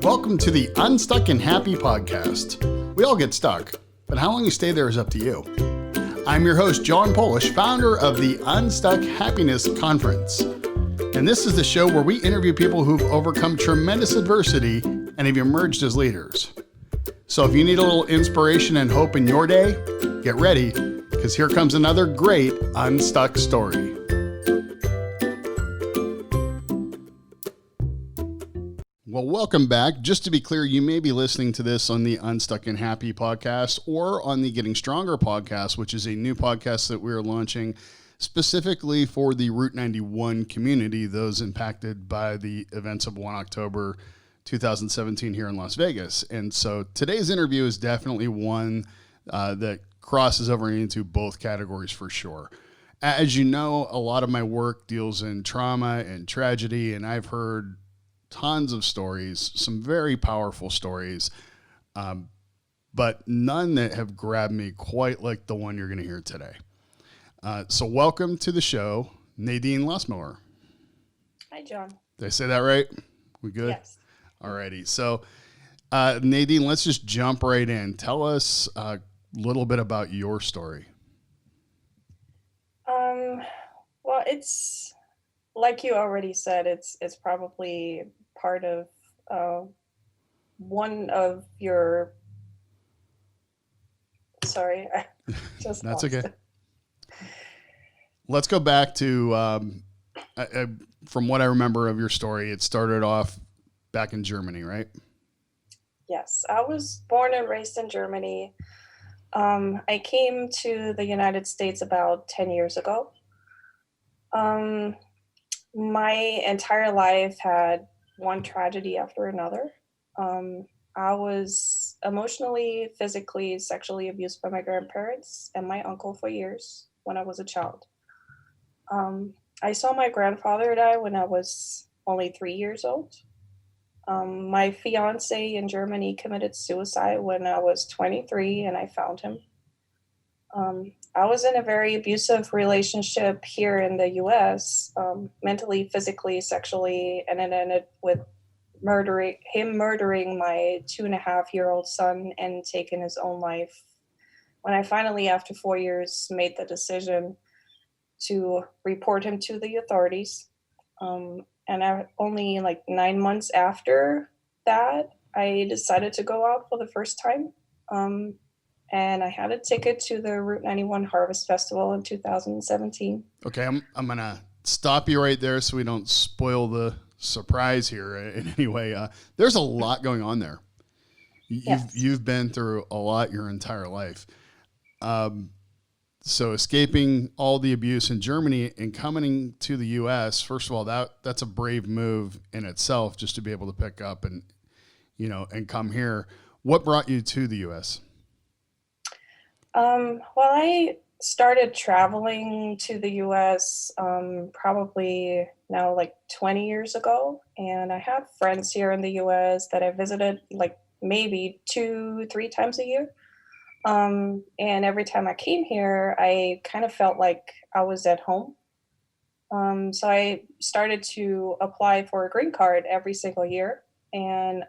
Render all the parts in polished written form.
Welcome to the Unstuck and Happy podcast. We all get stuck, but how long you stay there is up to you. I'm your host, John Polish, founder of the Unstuck Happiness Conference. And this is the show where we interview people who've overcome tremendous adversity and have emerged as leaders. So if you need a little inspiration and hope in your day, get ready, because here comes another great Unstuck story. Well, welcome back. Just to be clear, you may be listening to this on the Unstuck and Happy podcast or on the Getting Stronger podcast, which is a new podcast that we're launching specifically for the Route 91 community, those impacted by the events of 1 October 2017 here in Las Vegas. And so today's interview is definitely one that crosses over into both categories for sure. As you know, a lot of my work deals in trauma and tragedy, and I've heard tons of stories, some very powerful stories, but none that have grabbed me quite like the one you're going to hear today. So welcome to the show, Nadine Lusmoeller. Hi, John. Did I say that right? We good? Yes. Alrighty. So Nadine, let's just jump right in. Tell us a little bit about your story. Well, it's like you already said, it's probably part of one of your, sorry, I just That's lost okay. it. Let's go back to, from what I remember of your story, it started off back in Germany, right? Yes, I was born and raised in Germany. I came to the United States about 10 years ago. My entire life had one tragedy after another. I was emotionally, physically, sexually abused by my grandparents and my uncle for years when I was a child. I saw my grandfather die when I was only 3 years old. My fiance in Germany committed suicide when I was 23 and I found him. I was in a very abusive relationship here in the US, mentally, physically, sexually, and it ended with him murdering my 2.5-year-old son and taking his own life. When I finally, after 4 years, made the decision to report him to the authorities, and only like 9 months after that, I decided to go out for the first time. And I had a ticket to the Route 91 Harvest Festival in 2017. Okay, I'm going to stop you right there so we don't spoil the surprise here in any way. There's a lot going on there. You've been through a lot your entire life. So escaping all the abuse in Germany and coming to the U.S., first of all, that's a brave move in itself, just to be able to pick up and come here. What brought you to the U.S.? Well, I started traveling to the U.S. Probably now like 20 years ago, and I have friends here in the U.S. that I visited like maybe 2-3 times a year. And every time I came here, I kind of felt like I was at home. So I started to apply for a green card every single year, and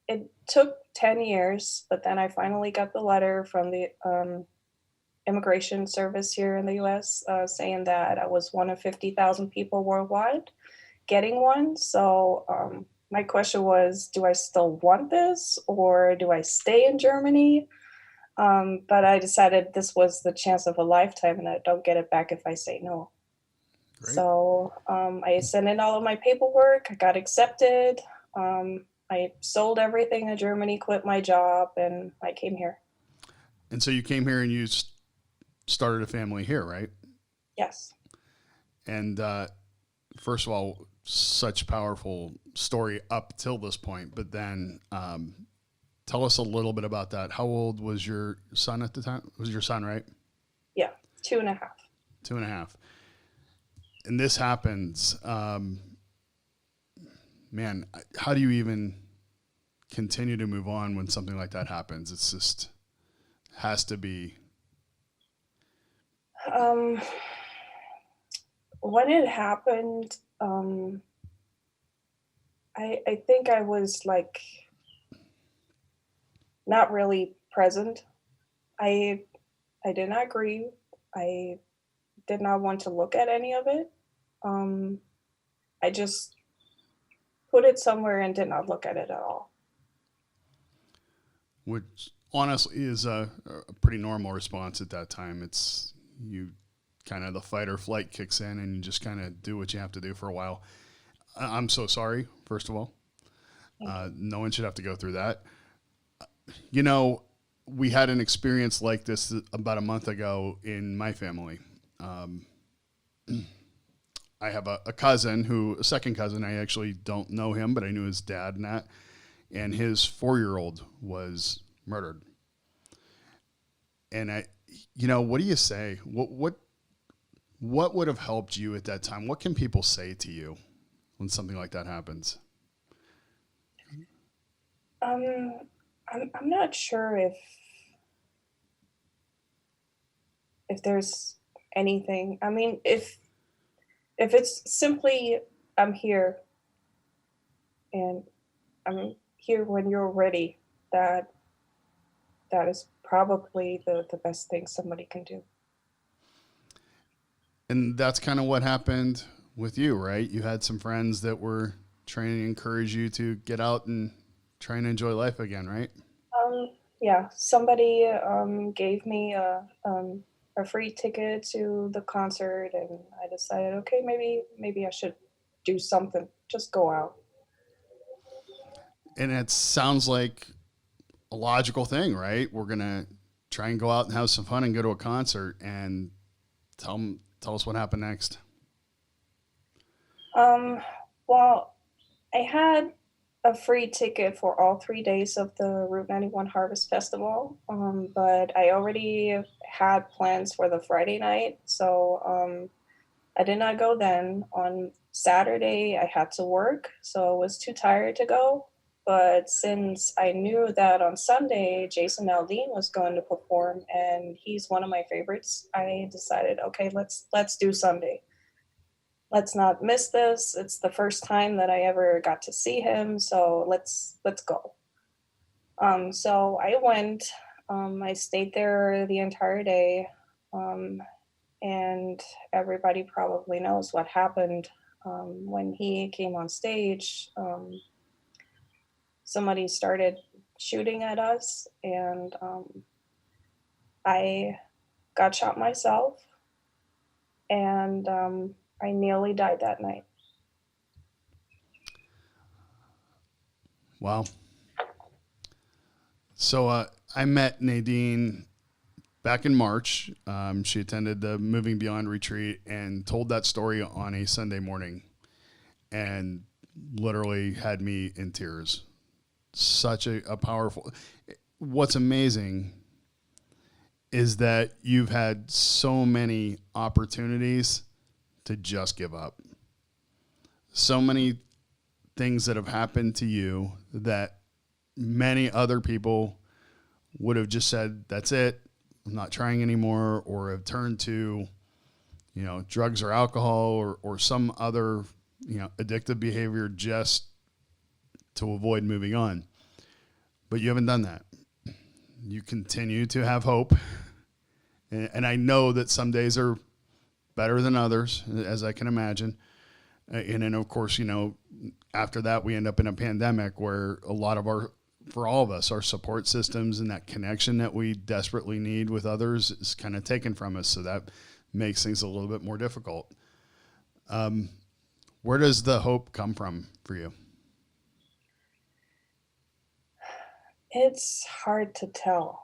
it took 10 years, but then I finally got the letter from the immigration service here in the U.S. Saying that I was one of 50,000 people worldwide getting one. So my question was, do I still want this, or do I stay in Germany? But I decided this was the chance of a lifetime, and I don't get it back if I say no. Great. So I sent in all of my paperwork. I got accepted. I sold everything in Germany, quit my job, and I came here. And so you came here and you started a family here, right? Yes. And first of all, such powerful story up till this point, but then tell us a little bit about that. How old was your son at the time? It was your son, right? Yeah, 2.5. 2.5. And this happens. Man, how do you even continue to move on when something like that happens? It's just has to be. When it happened, I think I was like not really present. I I did not agree. I did not want to look at any of it. Um, I just put it somewhere and did not look at it at all. Which honestly is a pretty normal response at that time. It's you kind of the fight or flight kicks in and you just kind of do what you have to do for a while. I'm so sorry, first of all. Thank you. No one should have to go through that. You know, we had an experience like this about a month ago in my family. Um, I have a cousin a second cousin, I actually don't know him, but I knew his dad and that. And his 4-year-old was murdered. And what do you say? What would have helped you at that time? What can people say to you when something like that happens? Um, I'm not sure if there's anything. I mean, if it's simply I'm here and I'm here when you're ready, that that is probably the best thing somebody can do. And that's kind of what happened with you, right? You had some friends that were trying to encourage you to get out and try and enjoy life again, right? Yeah, somebody gave me a free ticket to the concert, and I decided, okay, maybe I should do something, just go out. And it sounds like a logical thing, right? We're going to try and go out and have some fun and go to a concert and tell us what happened next. Um, well, I had a free ticket for all 3 days of the Route 91 Harvest Festival, but I already had plans for the Friday night, so I did not go then. On Saturday, I had to work, so I was too tired to go. But since I knew that on Sunday, Jason Aldean was going to perform, and he's one of my favorites, I decided, okay, let's do Sunday. Let's not miss this. It's the first time that I ever got to see him, so let's go. So I went. I stayed there the entire day. Um, and everybody probably knows what happened when he came on stage. Somebody started shooting at us, and I got shot myself, and I nearly died that night. Wow. So I met Nadine back in March. She attended the Moving Beyond retreat and told that story on a Sunday morning and literally had me in tears. Such a powerful. What's amazing is that you've had so many opportunities to just give up. So many things that have happened to you that many other people would have just said, that's it, I'm not trying anymore, or have turned to, drugs or alcohol or some other, addictive behavior just to avoid moving on. But you haven't done that. You continue to have hope. And I know that some days are better than others, as I can imagine. And then, of course, after that, we end up in a pandemic where for all of us, our support systems and that connection that we desperately need with others is kind of taken from us. So that makes things a little bit more difficult. Where does the hope come from for you? It's hard to tell.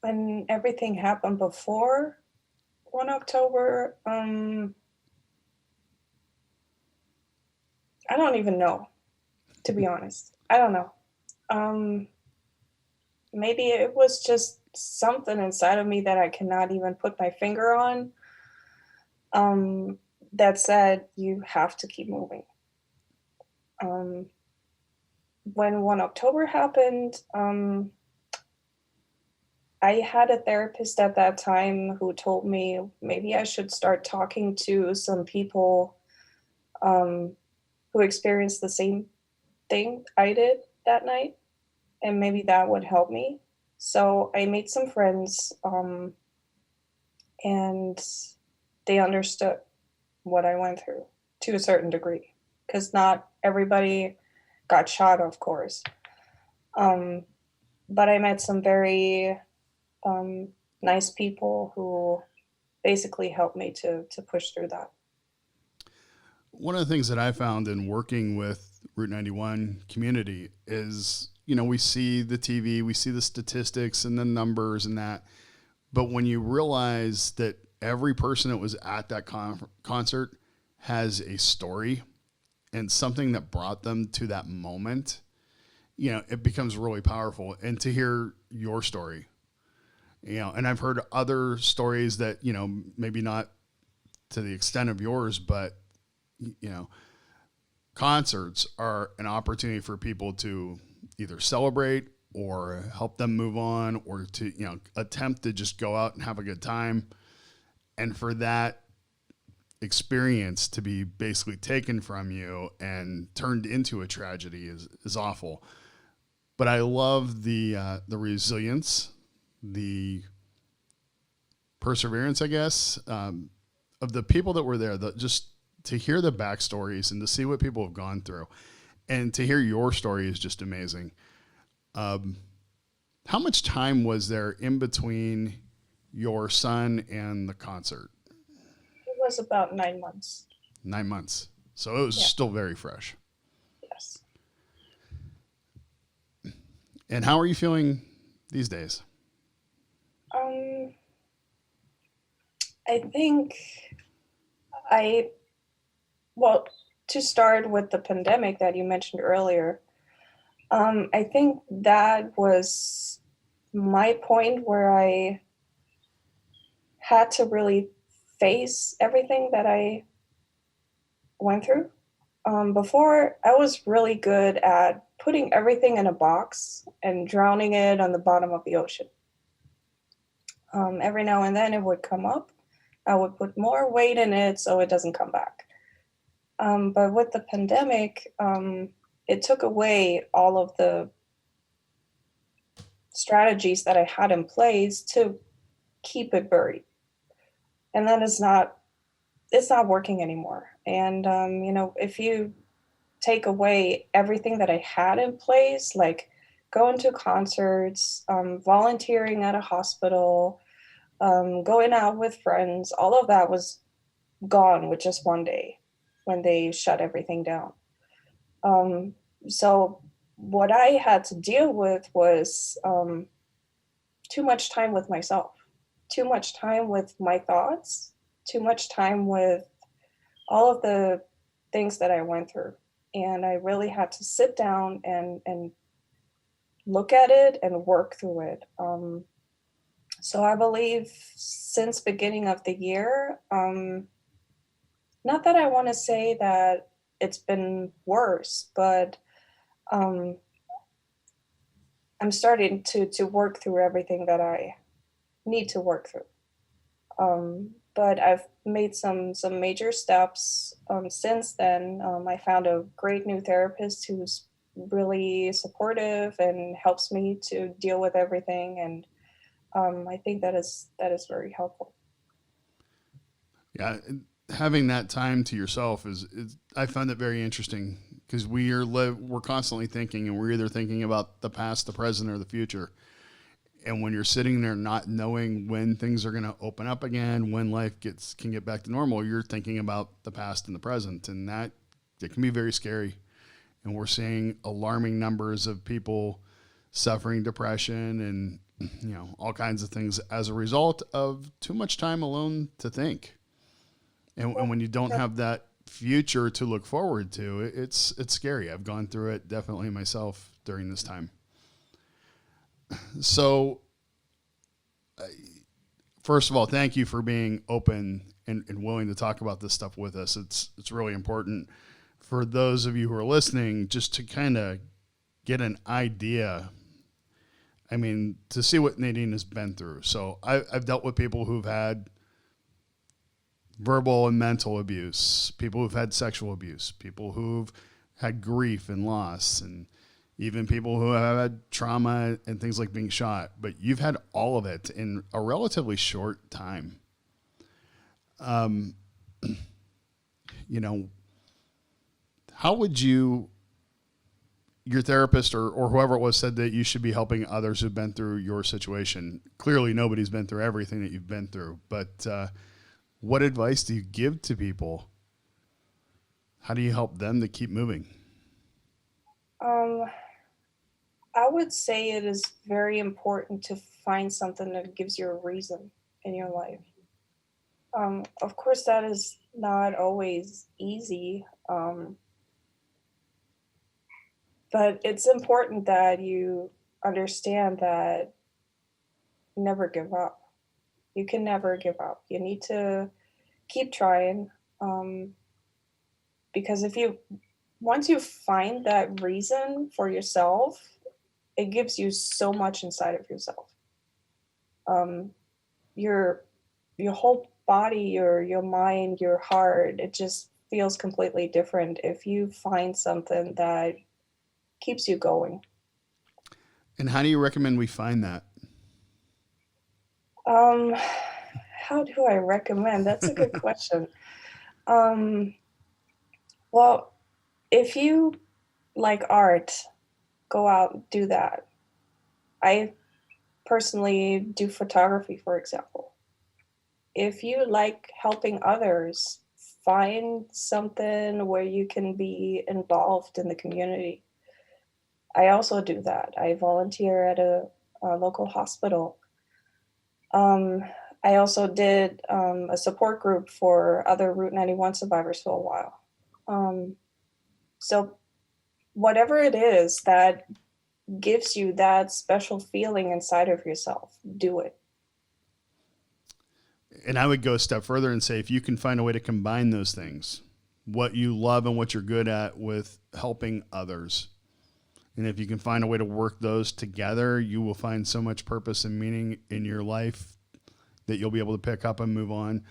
When everything happened before 1 October, I don't even know, to be honest. I don't know. Um, Maybe it was just something inside of me that I cannot even put my finger on, um, that said, you have to keep moving. Um, when 1 October happened, I had a therapist at that time who told me maybe I should start talking to some people um, who experienced the same thing I did that night, and maybe that would help me. So I made some friends, and they understood what I went through to a certain degree, because not everybody got shot, of course. Um, but I met some very um, nice people who basically helped me to push through that. One of the things that I found in working with Route 91 community is, you know, we see the TV, we see the statistics and the numbers and that. But when you realize that every person that was at that concert has a story and something that brought them to that moment, you know, it becomes really powerful. And to hear your story, you know, and I've heard other stories that, you know, maybe not to the extent of yours, but, you know, concerts are an opportunity for people to either celebrate or help them move on, or to, you know, attempt to just go out and have a good time. And for that experience to be basically taken from you and turned into a tragedy is awful. But I love the resilience, the perseverance, I guess, of the people that were there. Just to hear the backstories and to see what people have gone through, and to hear your story is just amazing. How much time was there in between your son and the concert? It was about 9 months. 9 months. So it was still very fresh. Yes. And how are you feeling these days? Um, I think I, well, to start with the pandemic that you mentioned earlier, I think that was my point where I had to really face everything that I went through. Before, I was really good at putting everything in a box and drowning it on the bottom of the ocean. Every now and then it would come up. I would put more weight in it so it doesn't come back. But with the pandemic, it took away all of the strategies that I had in place to keep it buried. And then it's not working anymore. And you know, if you take away everything that I had in place, like going to concerts, volunteering at a hospital, going out with friends, all of that was gone with just one day when they shut everything down. Um, so what I had to deal with was too much time with myself, too much time with my thoughts, too much time with all of the things that I went through. And I really had to sit down and look at it and work through it. So I believe since beginning of the year, not that I want to say that it's been worse, but um, I'm starting to work through everything that I need to work through. But I've made some major steps since then. I found a great new therapist who's really supportive and helps me to deal with everything, and I think that is very helpful. Yeah, having that time to yourself is I find it very interesting because we're constantly thinking, and we're either thinking about the past, the present, or the future. And when you're sitting there not knowing when things are going to open up again, when life can get back to normal, you're thinking about the past and the present, and that it can be very scary. And we're seeing alarming numbers of people suffering depression and, you know, all kinds of things as a result of too much time alone to think. And when you don't have that future to look forward to, it's scary. I've gone through it definitely myself during this time. So, first of all, thank you for being open and willing to talk about this stuff with us. It's really important for those of you who are listening, just to kind of get an idea. I mean, to see what Nadine has been through. So I've dealt with people who've had verbal and mental abuse, people who've had sexual abuse, people who've had grief and loss, and even people who have had trauma and things like being shot. But you've had all of it in a relatively short time. You know, how would your therapist or whoever it was said that you should be helping others who've been through your situation? Clearly, nobody's been through everything that you've been through, but what advice do you give to people? How do you help them to keep moving? I would say it is very important to find something that gives you a reason in your life. Of course, that is not always easy, but it's important that you understand that never give up. You can never give up. You need to keep trying, because once you find that reason for yourself, it gives you so much inside of yourself. Um, your your whole body, your mind, your heart, it just feels completely different if you find something that keeps you going. And how do you recommend we find that? Um, how do I recommend? That's a good question. Um, well, if you like art, go out and do that. I personally do photography, for example. If you like helping others, find something where you can be involved in the community. I also do that. I volunteer at a local hospital. Um, I also did a support group for other Route 91 survivors for a while. Um, so, whatever it is that gives you that special feeling inside of yourself, do it. And I would go a step further and say, if you can find a way to combine those things, what you love and what you're good at, with helping others, and if you can find a way to work those together, you will find so much purpose and meaning in your life that you'll be able to pick up and move on.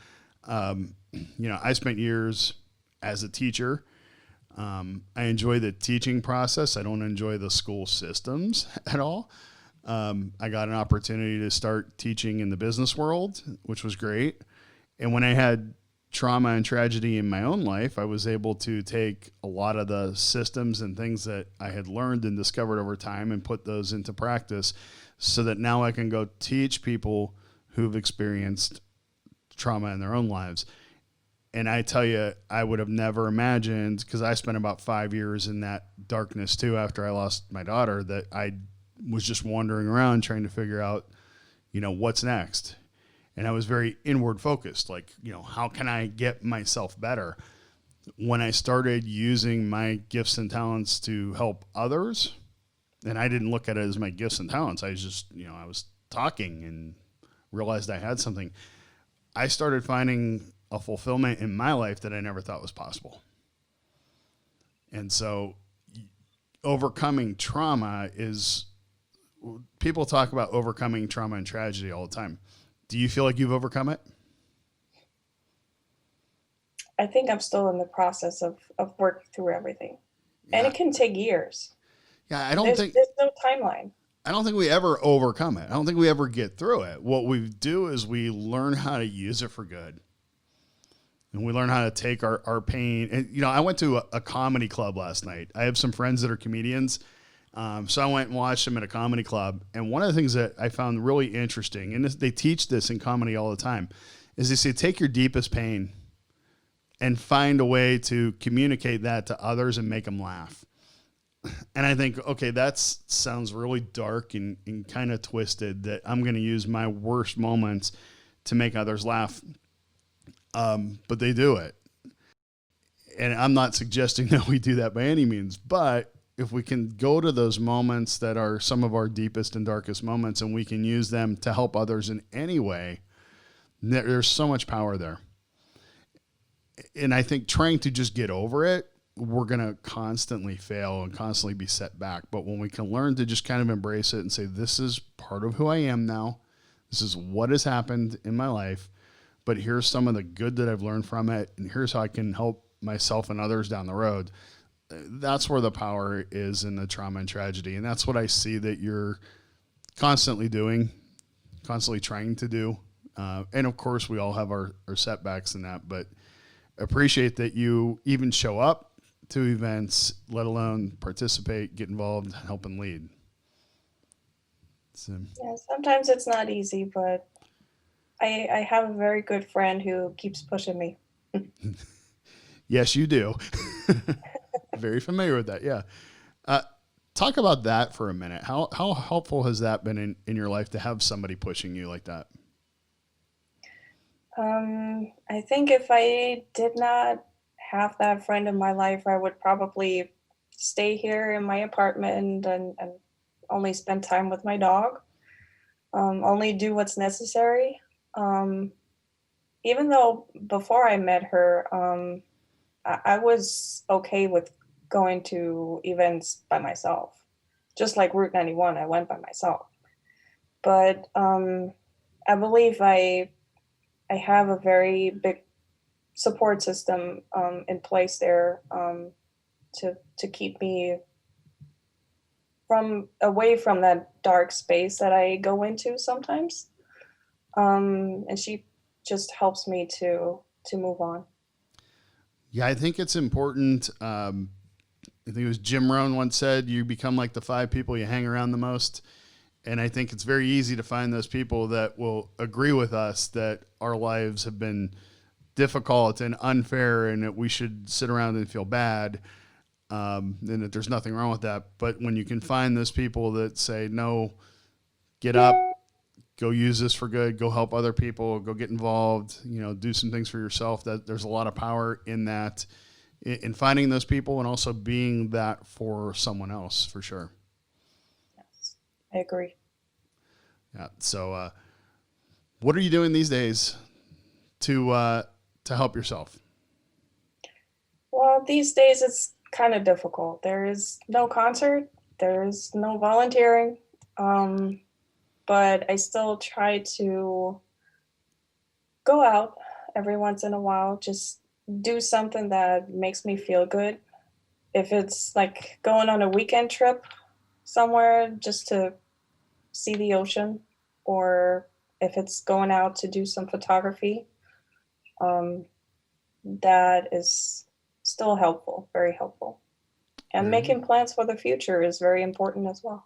I spent years as a teacher. I enjoy the teaching process. I don't enjoy the school systems at all. I got an opportunity to start teaching in the business world, which was great. And when I had trauma and tragedy in my own life, I was able to take a lot of the systems and things that I had learned and discovered over time and put those into practice, so that now I can go teach people who've experienced trauma in their own lives. And I tell you, I would have never imagined, because I spent about 5 years in that darkness too after I lost my daughter, that I was just wandering around trying to figure out, what's next. And I was very inward focused, like, how can I get myself better? When I started using my gifts and talents to help others, and I didn't look at it as my gifts and talents, I was just, I was talking and realized I had something. I started finding a fulfillment in my life that I never thought was possible. And so overcoming trauma is, people talk about overcoming trauma and tragedy all the time. Do you feel like you've overcome it? I think I'm still in the process of working through everything. And Yeah. it can take years. Yeah. There's no timeline. I don't think we ever overcome it. I don't think we ever get through it. What we do is we learn how to use it for good. And we learn how to take our pain. And, I went to a comedy club last night. I have some friends that are comedians. So I went and watched them at a comedy club. And one of the things that I found really interesting, and they teach this in comedy all the time, is they say, take your deepest pain and find a way to communicate that to others and make them laugh. And I think, okay, that sounds really dark and kind of twisted, that I'm going to use my worst moments to make others laugh. But they do it. And I'm not suggesting that we do that by any means, but if we can go to those moments that are some of our deepest and darkest moments, and we can use them to help others in any way, there's so much power there. And I think trying to just get over it, we're going to constantly fail and constantly be set back. But when we can learn to just kind of embrace it and say, this is part of who I am now, this is what has happened in my life, but here's some of the good that I've learned from it, and here's how I can help myself and others down the road. That's where the power is in the trauma and tragedy. And that's what I see that you're constantly doing, constantly trying to do. And of course, we all have our setbacks in that, but appreciate that you even show up to events, let alone participate, get involved, help and lead. So, Yeah, sometimes it's not easy, but I have a very good friend who keeps pushing me. yes, you do. Very familiar with that. Yeah. Uh, Talk about that for a minute. How helpful has that been in your life to have somebody pushing you like that? I think if I did not have that friend in my life, I would probably stay here in my apartment and only spend time with my dog, only do what's necessary. Um, Even though before I met her, I was okay with going to events by myself. Just like Route 91, I went by myself. But I believe I have a very big support system in place there to keep me from away from that dark space that I go into sometimes. And she just helps me to move on. Yeah, I think it's important. I think it was Jim Rohn once said, you become like the five people you hang around the most. And I think it's very easy to find those people that will agree with us that our lives have been difficult and unfair and that we should sit around and feel bad, and that there's nothing wrong with that. But when you can find those people that say, no, get up, go use this for good, go help other people, go get involved, do some things for yourself, that there's a lot of power in that, in finding those people and also being that for someone else, for sure. Yes, I agree. Yeah. So, what are you doing these days to help yourself? Well, these days it's kind of difficult. There is no concert, there is no volunteering, um, but I still try to go out every once in a while, just do something that makes me feel good. If it's like going on a weekend trip somewhere just to see the ocean, or if it's going out to do some photography, um, that is still helpful, very helpful. And Very making good. plans for the future is very important as well.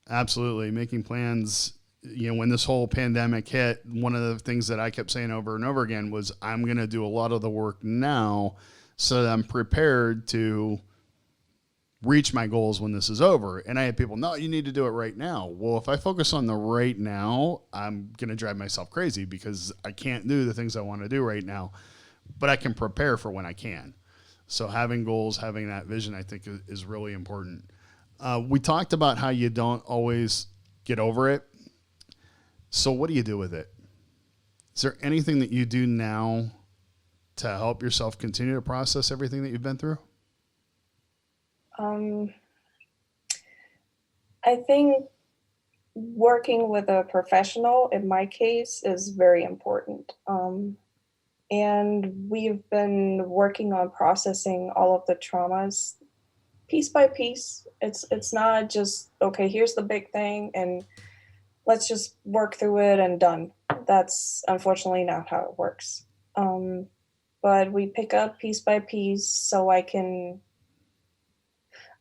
Absolutely. Making plans. When this whole pandemic hit, one of the things that I kept saying over and over again was, I'm going to do a lot of the work now so that I'm prepared to reach my goals when this is over. And I had people, no, you need to do it right now. Well, if I focus on the right now, I'm going to drive myself crazy because I can't do the things I want to do right now, but I can prepare for when I can. So having goals, having that vision, I think is really important. We talked about how you don't always get over it. So what do you do with it? Is there anything that you do now to help yourself continue to process everything that you've been through? Um, I think working with a professional, in my case, is very important. And we've been working on processing all of the traumas piece by piece. It's not just okay, here's the big thing and let's just work through it and done. That's unfortunately not how it works. Um, but we pick up piece by piece so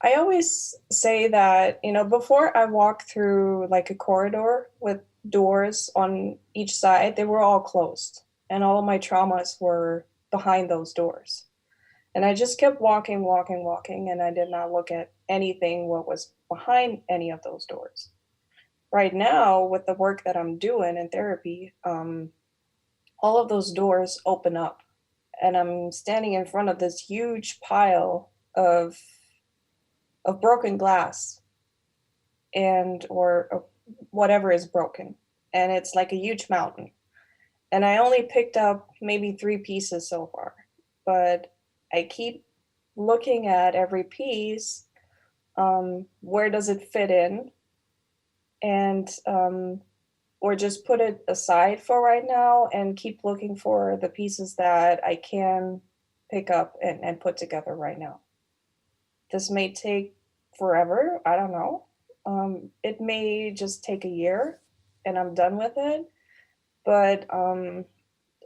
I always say that, before I walk through like a corridor with doors on each side, they were all closed and all of my traumas were behind those doors. And I just kept walking, walking, walking, and I did not look at anything what was behind any of those doors. Right now, with the work that I'm doing in therapy, all of those doors open up, and I'm standing in front of this huge pile of broken glass and or whatever is broken, and it's like a huge mountain. And I only picked up maybe 3 pieces so far, but I keep looking at every piece. Where does it fit in? And or just put it aside for right now and keep looking for the pieces that I can pick up and put together right now. This may take forever. I don't know. It may just take a year and I'm done with it. But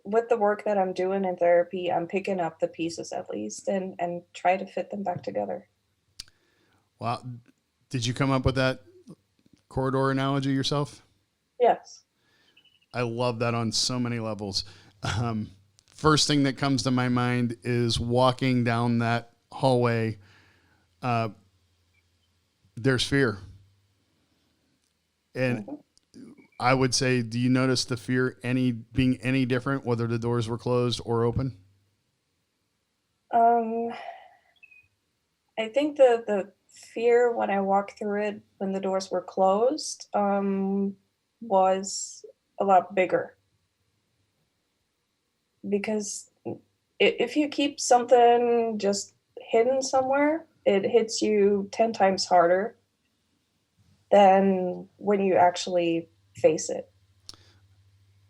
with the work that I'm doing in therapy, I'm picking up the pieces at least and try to fit them back together. Wow. Did you come up with that corridor analogy yourself? Yes. I love that on so many levels. First thing that comes to my mind is walking down that hallway. There's fear. And I would say, do you notice the fear being any different, whether the doors were closed or open? I think the fear when I walked through it when the doors were closed was a lot bigger, because if you keep something just hidden somewhere, it hits you 10 times harder than when you actually face it.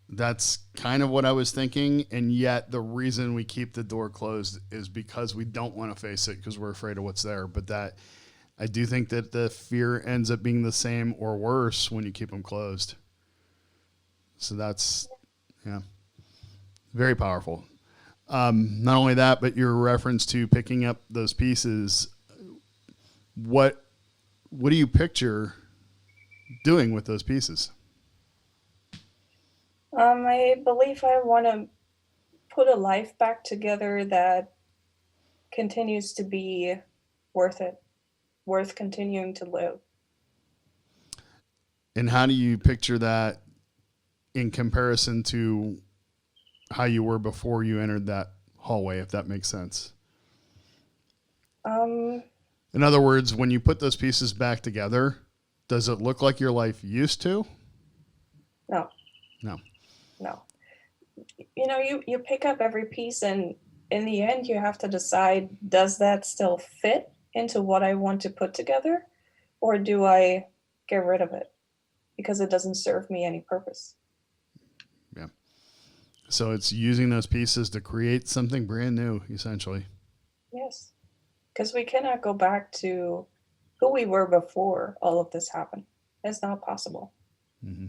That's kind of what I was thinking. And yet the reason we keep the door closed is because we don't want to face it because we're afraid of what's there. But that I do think that the fear ends up being the same or worse when you keep them closed. So that's, yeah, very powerful. Not only that, but your reference to picking up those pieces. What do you picture doing with those pieces? I believe I want to put a life back together that continues to be worth it, worth continuing to live. And how do you picture that in comparison to how you were before you entered that hallway, if that makes sense? In other words, when you put those pieces back together, does it look like your life used to? No. No. No. You know, you pick up every piece, and in the end you have to decide, does that still fit into what I want to put together, or do I get rid of it because it doesn't serve me any purpose? Yeah. So it's using those pieces to create something brand new, essentially. Yes. Because we cannot go back to who we were before all of this happened. It's not possible. Mm-hmm.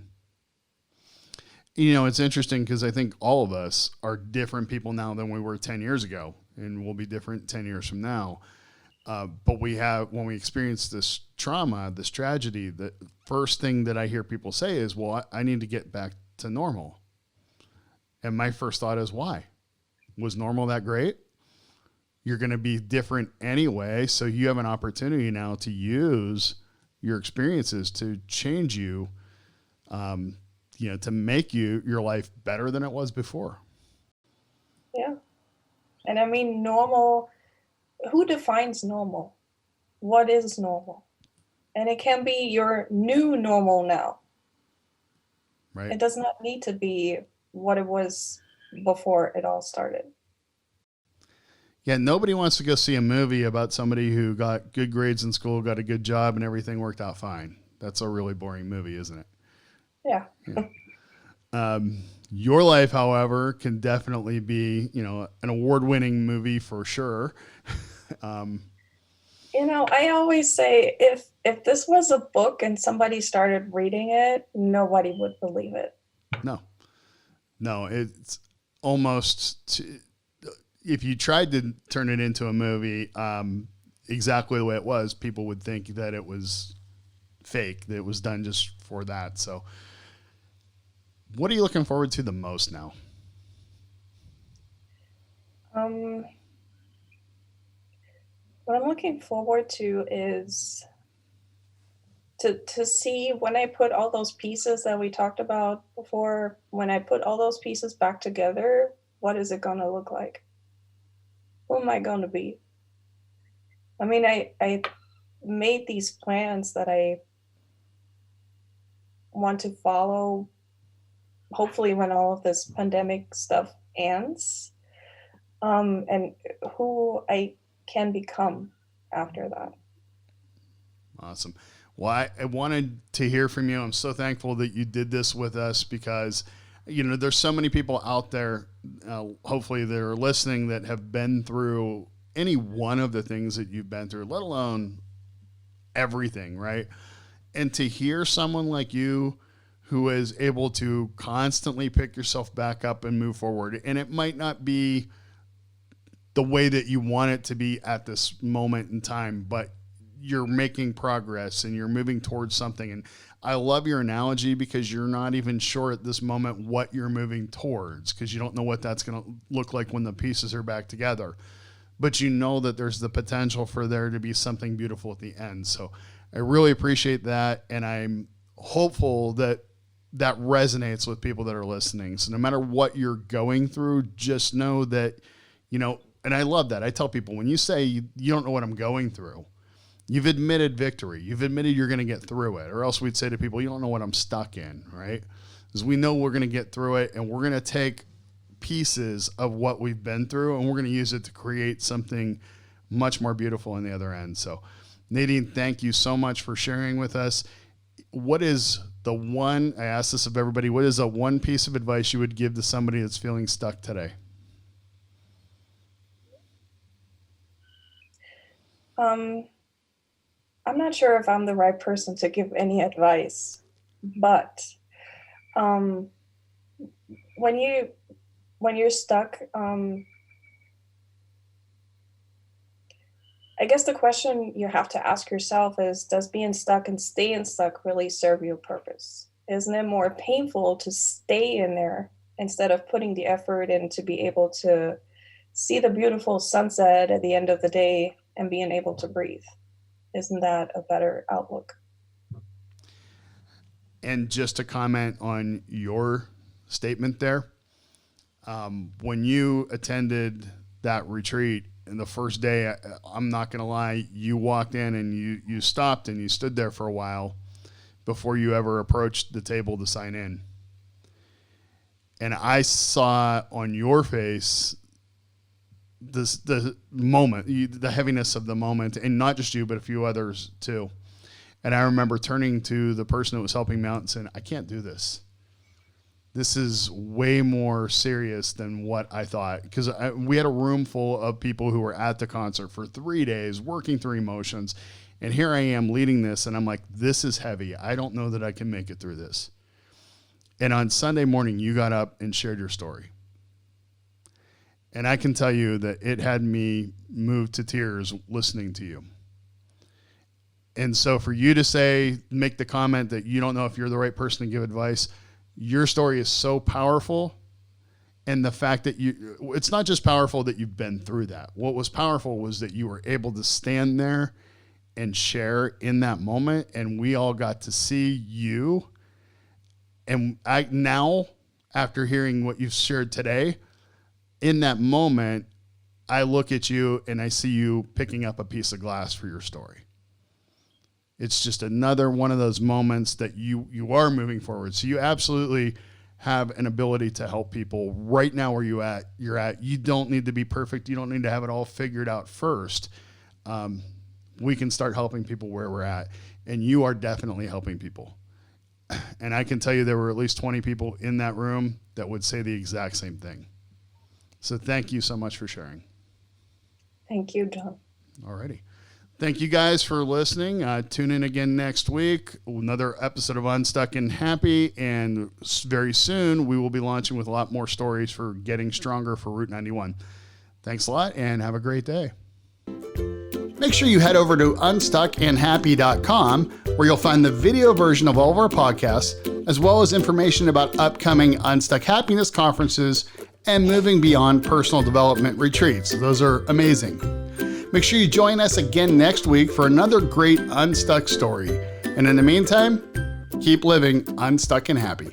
You know, it's interesting because I think all of us are different people now than we were 10 years ago, and we'll be different 10 years from now. But when we experience this trauma, this tragedy, the first thing that I hear people say is, well, I need to get back to normal. And my first thought is, why? Was normal that great? You're going to be different anyway. So you have an opportunity now to use your experiences to change you, to make your life better than it was before. Yeah. And I mean, normal, who defines normal? What is normal? And it can be your new normal now. Right. It does not need to be what it was before it all started. Yeah, nobody wants to go see a movie about somebody who got good grades in school, got a good job, and everything worked out fine. That's a really boring movie, isn't it? Yeah. Your life, however, can definitely be, an award-winning movie for sure. I always say, if this was a book and somebody started reading it, nobody would believe it. No, it's almost, if you tried to turn it into a movie, exactly the way it was, people would think that it was fake, that it was done just for that. So what are you looking forward to the most now? What I'm looking forward to is to see, when I put all those pieces that we talked about before, when I put all those pieces back together, what is it going to look like? Who am I going to be? I mean, I made these plans that I want to follow, hopefully when all of this pandemic stuff ends, and who I can become after that. Awesome. Well, I wanted to hear from you. I'm so thankful that you did this with us because, there's so many people out there, hopefully that are listening that have been through any one of the things that you've been through, let alone everything, right? And to hear someone like you who is able to constantly pick yourself back up and move forward, and it might not be the way that you want it to be at this moment in time, but you're making progress and you're moving towards something. And I love your analogy because you're not even sure at this moment what you're moving towards, because you don't know what that's going to look like when the pieces are back together. But you know that there's the potential for there to be something beautiful at the end. So I really appreciate that. And I'm hopeful that that resonates with people that are listening. So no matter what you're going through, just know that, and I love that. I tell people, when you say you don't know what I'm going through, you've admitted victory. You've admitted you're going to get through it. Or else we'd say to people, you don't know what I'm stuck in, right? Because we know we're going to get through it, and we're going to take pieces of what we've been through, and we're going to use it to create something much more beautiful on the other end. So Nadine, thank you so much for sharing with us. What is I asked this of everybody, what is the one piece of advice you would give to somebody that's feeling stuck today? I'm not sure if I'm the right person to give any advice, but when you're stuck, I guess the question you have to ask yourself is, does being stuck and staying stuck really serve your purpose? Isn't it more painful to stay in there instead of putting the effort in to be able to see the beautiful sunset at the end of the day and being able to breathe? Isn't that a better outlook? And just to comment on your statement there, when you attended that retreat, and the first day, I'm not going to lie, you walked in and you stopped and you stood there for a while before you ever approached the table to sign in. And I saw on your face the moment, the heaviness of the moment, and not just you, but a few others too. And I remember turning to the person that was helping me out and saying, I can't do this. This is way more serious than what I thought, because we had a room full of people who were at the concert for 3 days working through emotions. And here I am leading this, and I'm like, this is heavy. I don't know that I can make it through this. And on Sunday morning, you got up and shared your story. And I can tell you that it had me moved to tears listening to you. And so for you to make the comment that you don't know if you're the right person to give advice, your story is so powerful. And the fact that it's not just powerful that you've been through that. What was powerful was that you were able to stand there and share in that moment. And we all got to see you. And now, after hearing what you've shared today, in that moment, I look at you and I see you picking up a piece of glass for your story. It's just another one of those moments that you are moving forward. So you absolutely have an ability to help people right now where you're at. You don't need to be perfect. You don't need to have it all figured out first. We can start helping people where we're at. And you are definitely helping people. And I can tell you there were at least 20 people in that room that would say the exact same thing. So thank you so much for sharing. Thank you, John. All righty. Thank you guys for listening. Tune in again next week. Another episode of Unstuck and Happy. And very soon we will be launching with a lot more stories for getting stronger for Route 91. Thanks a lot and have a great day. Make sure you head over to unstuckandhappy.com, where you'll find the video version of all of our podcasts, as well as information about upcoming Unstuck Happiness conferences and moving beyond personal development retreats. Those are amazing. Make sure you join us again next week for another great Unstuck story. And in the meantime, keep living unstuck and happy.